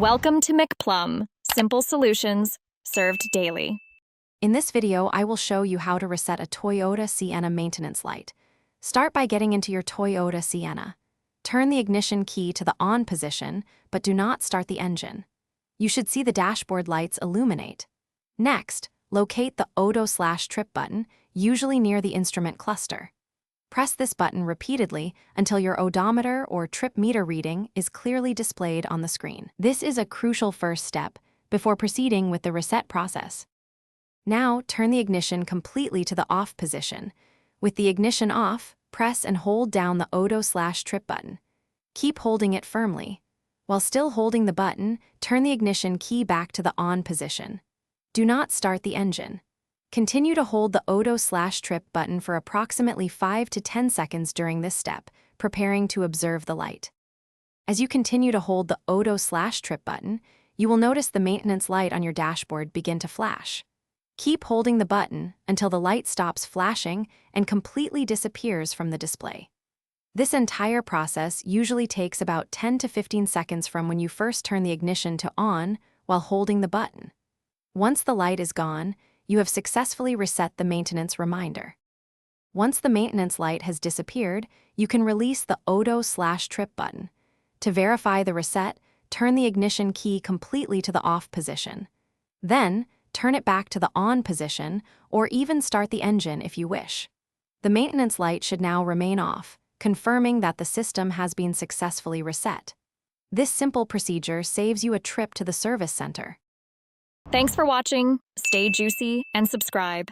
Welcome to McPlum, simple solutions served daily. In this video, I will show you how to reset a Toyota Sienna maintenance light. Start by getting into your Toyota Sienna. Turn the ignition key to the on position, but do not start the engine. You should see the dashboard lights illuminate. Next, locate the auto/trip button, usually near the instrument cluster. Press this button repeatedly until your odometer or trip meter reading is clearly displayed on the screen. This is a crucial first step before proceeding with the reset process. Now, turn the ignition completely to the off position. With the ignition off, press and hold down the auto/trip button. Keep holding it firmly. While still holding the button, turn the ignition key back to the on position. Do not start the engine. Continue to hold the auto/trip button for approximately 5 to 10 seconds during this step, preparing to observe the light. As you continue to hold the auto/trip button, you will notice the maintenance light on your dashboard begin to flash. Keep holding the button until the light stops flashing and completely disappears from the display. This entire process usually takes about 10 to 15 seconds from when you first turn the ignition to on while holding the button. Once the light is gone, you have successfully reset the maintenance reminder. Once the maintenance light has disappeared, you can release the auto/trip button. To verify the reset, turn the ignition key completely to the off position. Then, turn it back to the on position, or even start the engine if you wish. The maintenance light should now remain off, confirming that the system has been successfully reset. This simple procedure saves you a trip to the service center. Thanks for watching. Stay juicy and subscribe.